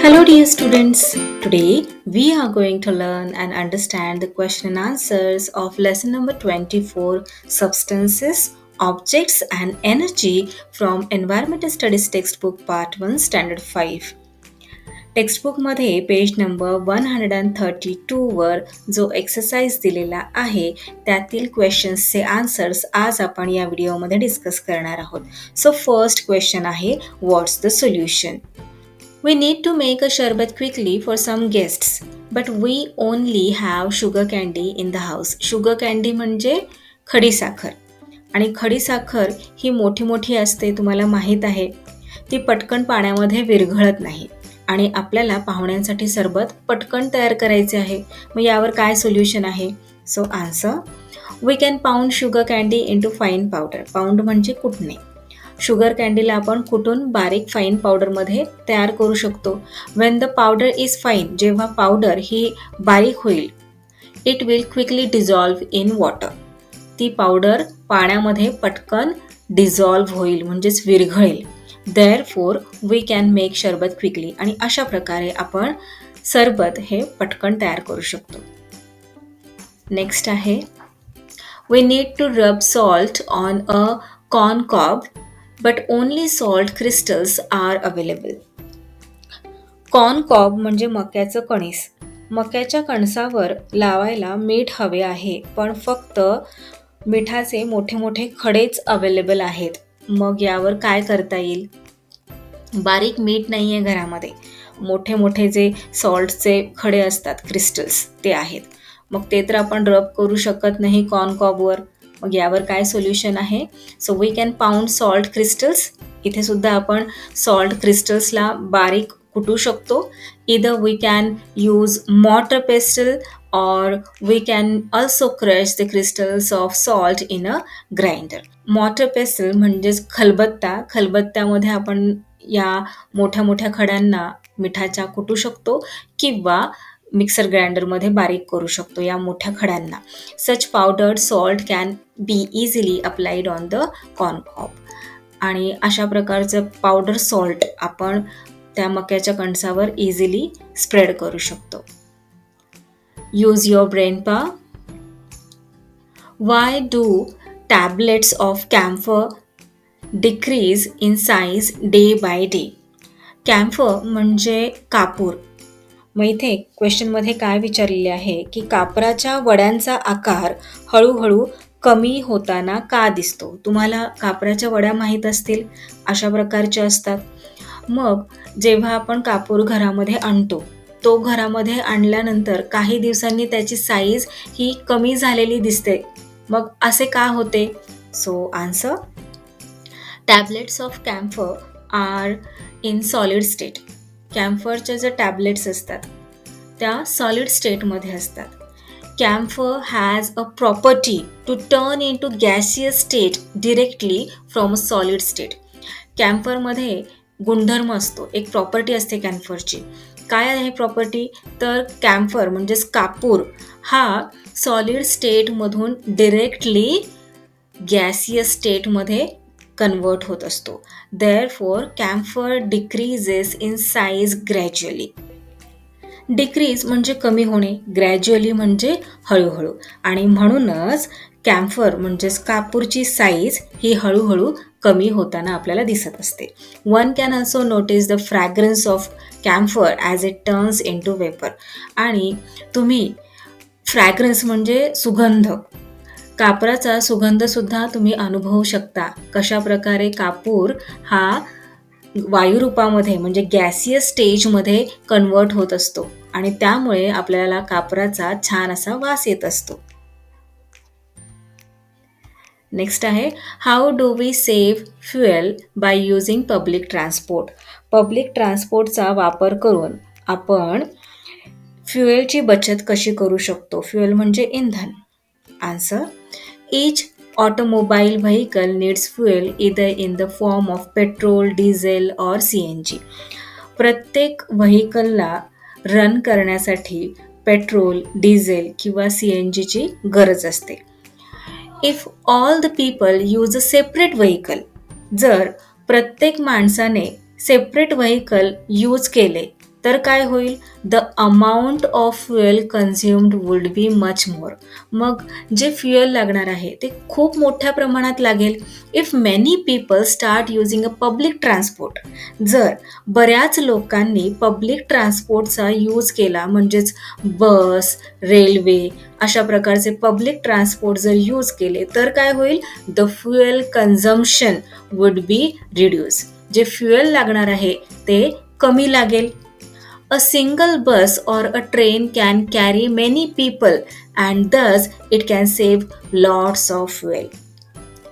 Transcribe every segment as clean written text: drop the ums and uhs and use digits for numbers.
Hello, dear students. Today we are going to learn and understand the question and answers of lesson number 24 Substances, Objects, and Energy from Environmental Studies textbook part 1 standard 5. टेक्स्टबुकमध्ये page number 132 वर जो exercise दिलेला आहे त्यातील क्वेश्चन्सचे answers आज आपण या व्हिडिओमध्ये discuss करणार आहोत. सो फर्स्ट क्वेश्चन आहे, what's the solution? We need to make a sharbat quickly for some guests, but we only have sugar candy in the house. Sugar candy म्हणजे खडीसाखर. आणि खडीसाखर ही मोठी मोठी असते, तुम्हाला माहीत आहे. ती पटकन पाण्यामध्ये विरघळत नाही आणि आपल्याला पाहुण्यांसाठी सरबत पटकन तयार करायचे आहे. मग यावर काय सोल्युशन आहे? So answer, we can pound sugar candy into fine powder. Pound म्हणजे कुटणे. शुगर कॅन्डीला आपण कुटून बारीक फाईन पावडरमध्ये तयार करू शकतो. Wien the powder is fine, जेव्हा पावडर ही बारीक होईल, it will quickly dissolve in water. ती पावडर पाण्यामध्ये पटकन डिझॉल्व्ह होईल म्हणजेच विरघळेल. देअरफॉर वी कॅन मेक शरबत क्विकली. आणि अशा प्रकारे आपण सरबत हे पटकन तयार करू शकतो. नेक्स्ट आहे, we need to rub salt on a corn cob but only salt crystals are available. Corn cob म्हणजे मक्याचं कणीस. मक्याच्या कणसावर लावायला मीठ हवे आहे, पण फक्त मिठाचे मोठे मोठे खडेच अवेलेबल आहेत. मग यावर काय करता येईल? बारीक मीठ नाही आहे घरामध्ये, मोठे मोठे जे सॉल्टचे खडे असतात, क्रिस्टल्स, ते आहेत. मग ते तर आपण रब करू शकत नाही कॉर्न कॉबवर. मग यावर काय सोल्युशन आहे? So we can pound salt crystals. इथे सुद्धा आपण सॉल्ट क्रिस्टल्सला बारीक कुटू शकतो. Either we can use mortar pestle or we can also crush the crystals of salt in a grinder. Mortar pestle म्हणजेच खलबत्ता. खलबत्त्यामध्ये आपण या मोठ्या मोठ्या खड्यांना मिठाच्या कुटू शकतो किंवा मिक्सर ग्राइंडरमध्ये बारीक करू शकतो या मोठ्या खड्यांना. Such powdered salt can be easily applied on the corn cob. आणि अशा प्रकारचं पावडर सॉल्ट आपण त्या मक्याच्या कणसावर इझिली स्प्रेड करू शकतो. Use your brain power. Why do tablets of camphor decrease in size day by day? Camphor म्हणजे कापूर. मग इथे क्वेश्चनमध्ये काय विचारलेले आहे की कापराच्या वड्यांचा आकार हळूहळू कमी होताना का दिसतो? तुम्हाला कापराच्या वड्या माहीत असतील, अशा प्रकारच्या असतात. मग जेव्हा आपण कापूर घरामध्ये आणतो, तो घरामध्ये आणल्यानंतर काही दिवसांनी त्याची साईज ही कमी झालेली दिसते. मग असे का होते? So answer, tablets of camphor are in solid state. कॅम्फरच्या ज्या टॅबलेट्स असतात त्या सॉलिड स्टेटमध्ये असतात. Camphor has a property to turn in to gaseous state directly from a solid state. कॅम्फरमध्ये गुणधर्म असतो, एक प्रॉपर्टी असते कॅम्फरची. काय आहे प्रॉपर्टी? तर कॅम्फर म्हणजेच कापूर हा सॉलिड स्टेटमधून डिरेक्टली गॅसियस स्टेटमध्ये कन्वर्ट होत असतो. Therefore camphor decreases in size gradually. Decrease म्हणजे कमी होणे, ग्रॅज्युअली म्हणजे हळूहळू. आणि म्हणूनच कॅम्फर म्हणजेच कापूरची साईज ही हळूहळू कमी होताना आपल्याला दिसत असते. One can also notice the fragrance of camphor as it turns into vapour. आणि तुम्ही फ्रॅग्रन्स म्हणजे सुगंध, कापराचा सुगंधसुद्धा तुम्ही अनुभवू शकता. कशा प्रकारे कापूर हा वायुरूपामध्ये म्हणजे गॅसियस स्टेजमध्ये कन्वर्ट होत असतो आणि त्यामुळे आपल्याला कापराचा छान असा वास येत असतो. नेक्स्ट आहे, how do we save fuel by using public transport? Public ट्रान्सपोर्टचा वापर करून आपण फ्युएलची बचत कशी करू शकतो? फ्युएल म्हणजे इंधन. Answer, each automobile vehicle needs fuel either in the form of petrol, diesel or CNG. प्रत्येक व्हेकलला रन करण्यासाठी पेट्रोल, डिझेल किंवा CNG ची गरज असते. If all the people use a separate vehicle, जर प्रत्येक माणसाने सेपरेट व्हेकल यूज केले तर काय होईल, the amount of fuel consumed would be much more. मग जे फ्युएल लागणार आहे ते खूप मोठ्या प्रमाणात लागेल. If many people start using a public transport, जर बऱ्याच लोकांनी पब्लिक ट्रान्सपोर्टचा यूज केला, म्हणजेच बस, रेल्वे अशा प्रकारचे पब्लिक ट्रान्सपोर्ट जर यूज केले, तर काय होईल, the fuel consumption would be reduce. जे फ्युएल लागणार आहे ते कमी लागेल. A single bus or a train can carry many people and thus it can save lots of fuel.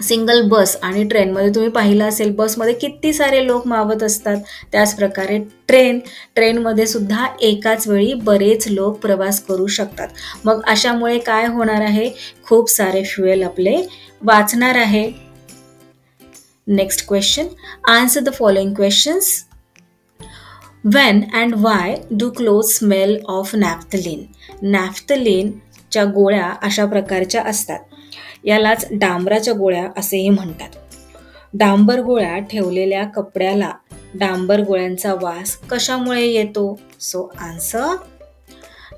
Single bus आणि ट्रेनमध्ये तुम्ही पाहिलं असेल, बसमध्ये किती सारे लोक मावत असतात. त्याच प्रकारे ट्रेनमध्ये सुद्धा एकाच वेळी बरेच लोक प्रवास करू शकतात. मग अशामुळे काय होणार आहे, खूप सारे फ्युएल आपले वाचणार आहे. Next question, answer the following questions. When and why do clothes smell of naphthalene? नॅफ्थलीनच्या गोळ्या अशा प्रकारच्या असतात. यालाच डांबराच्या गोळ्या असेही म्हणतात. डांबर गोळ्या ठेवलेल्या कपड्याला डांबर गोळ्यांचा वास कशामुळे येतो? So answer,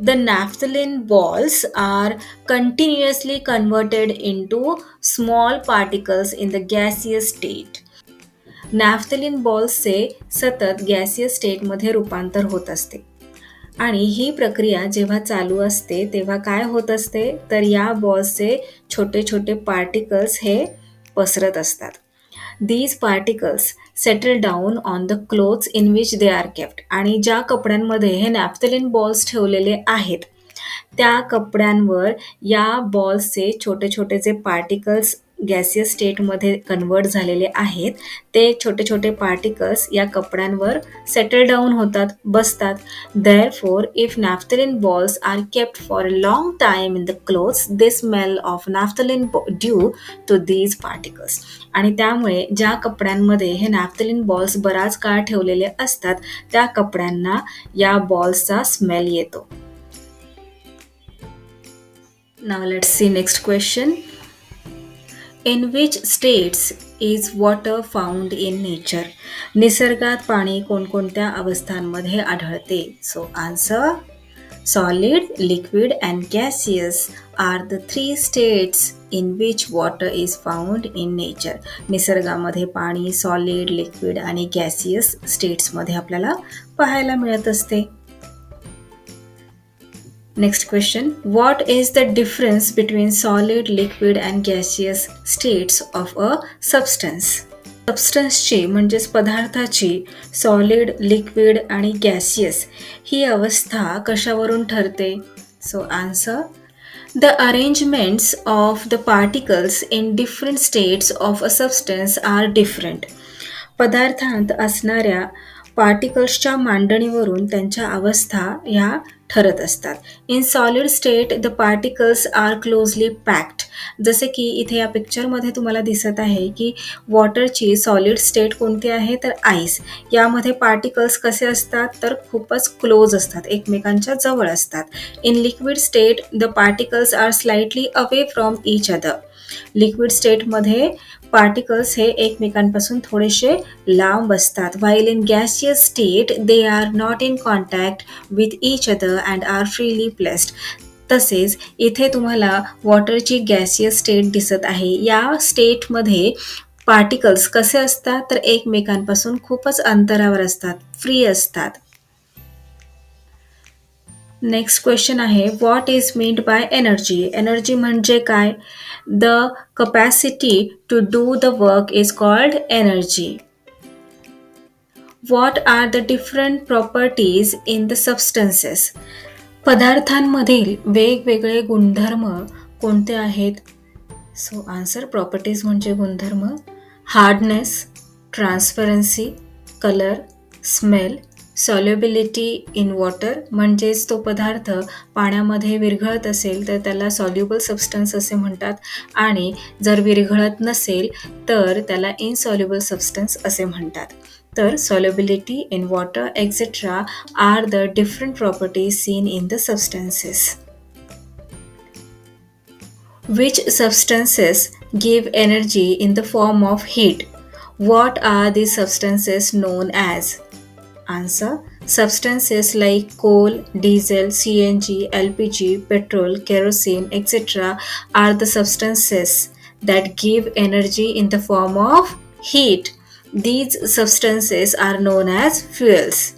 the naphthalene balls are continuously converted into small particles in the gaseous state. Naphthalene बॉल्सचे सतत गॅसियस स्टेटमध्ये रूपांतर होत असते आणि ही प्रक्रिया जेव्हा चालू असते तेव्हा काय होत असते, तर या बॉल्सचे छोटे छोटे पार्टिकल्स हे पसरत असतात. These particles settle down on the clothes in which they are kept. आणि ज्या कपड्यांमध्ये हे नॅफ्थलीन बॉल्स ठेवलेले आहेत त्या कपड्यांवर या बॉल्सचे छोटे छोटे जे पार्टिकल्स गॅसियस स्टेटमध्ये कन्वर्ट झालेले आहेत ते छोटे छोटे पार्टिकल्स या कपड्यांवर सेटल डाऊन होतात, बसतात. Therefore if naphthalene balls are kept for a long time in the clothes, they smell of naphthalene due to these particles. आणि त्यामुळे ज्या कपड्यांमध्ये हे नॅफ्थलीन बॉल्स बराच काळ ठेवलेले असतात त्या कपड्यांना या बॉल्सचा स्मेल येतो. Now let's see next question. In which states is water found in nature? निसर्गात पाणी कोणकोणत्या अवस्थांमध्ये आढळते? So answer, solid, liquid and gaseous are the three states in which water is found in nature. निसर्गामध्ये पाणी solid, liquid आणि gaseous स्टेट्समध्ये आपल्याला पाहायला मिळत असते. Next question, what is the difference between solid, liquid and gaseous states of a substance? सबस्टन्सची म्हणजेच पदार्थाची सॉलिड, लिक्विड आणि गॅसियस ही अवस्था कशावरून ठरते? So answer, the arrangements of the particles in different states of a substance are different. पदार्थांत असणाऱ्या पार्टिकल्सच्या मांडणीवरून त्यांच्या अवस्था ह्या ठरत असतात. In solid state the particles are closely packed. जसे की इथे या पिक्चरमध्ये तुम्हाला दिसत आहे की वॉटरची सॉलिड स्टेट कोणती आहे, तर आईस. यामध्ये पार्टिकल्स कसे असतात, तर खूपच क्लोज असतात, एकमेकांच्या जवळ असतात. In liquid state the particles are slightly away from each other. Liquid स्टेटमध्ये पार्टिकल्स हे एकमेकांपासून थोडेसे लांब असतात. While in gaseous state they are not in contact with each other and are freely placed. तसेच इथे तुम्हाला वॉटरची गॅसियस स्टेट दिसत आहे. या स्टेटमध्ये पार्टिकल्स कसे असतात, तर एकमेकांपासून खूपच अंतरावर असतात, फ्री असतात. नेक्स्ट क्वेश्चन आहे, what is meant by energy? Energy म्हणजे काय? The capacity to do the work is called energy. What are the different properties in the substances? पदार्थांमधील वेगवेगळे गुणधर्म कोणते आहेत? सो आन्सर, प्रॉपर्टीज म्हणजे गुणधर्म. Hardness, transparency, colour, smell, solubility in water म्हणजेच तो पदार्थ पाण्यामध्ये विरघळत असेल तर त्याला सॉल्युबल सबस्टन्स असे म्हणतात आणि जर विरघळत नसेल तर त्याला इनसॉल्युबल सबस्टन्स असे म्हणतात. तर solubility in water etcetera are the different properties seen in the substances. Which substances give energy in the form of heat? What are these substances known as? Answer, Substances like coal, diesel, CNG, LPG, petrol, kerosene, etc. are the substances that give energy in the form of heat. These substances are known as fuels.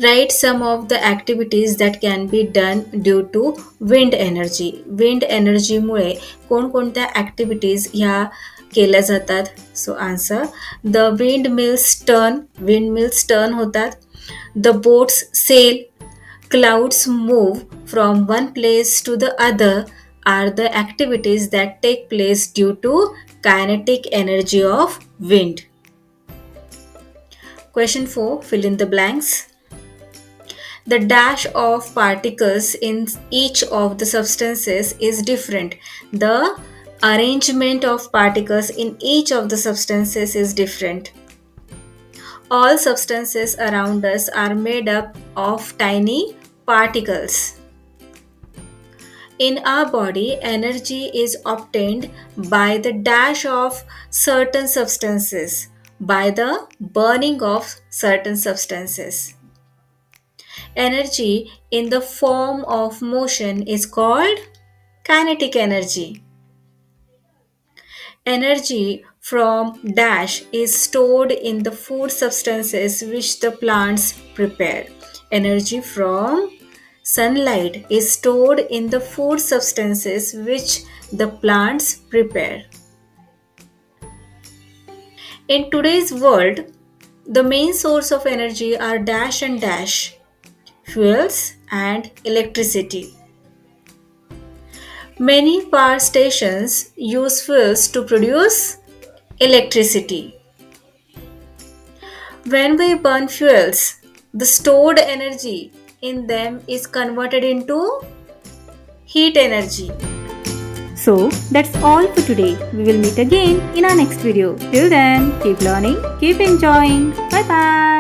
Write some of the activities that can be done due to wind energy. Wind energy मुळे कोणकोणत्या activities ह्या केल्या जातात? So answer, the wind mills turn होतात. The boats sail. Clouds move from one place to the other are the activities that take place due to kinetic energy of wind. Question 4. Fill in the blanks. The dash of particles in each of the substances is different. The arrangement of particles in each of the substances is different. All substances around us are made up of tiny particles. In our body, energy is obtained by the dash of certain substances, by the burning of certain substances. Energy in the form of motion is called kinetic energy. Energy from dash is stored in the food substances which the plants prepare. Energy from sunlight is stored in the food substances which the plants prepare. In today's world, the main source of energy are dash and dash, fuels and electricity. Many power stations use fuels to produce electricity. When we burn fuels, the stored energy in them is converted into heat energy. So that's all for today. We will meet again in our next video. Till then, keep learning, keep enjoying. Bye bye.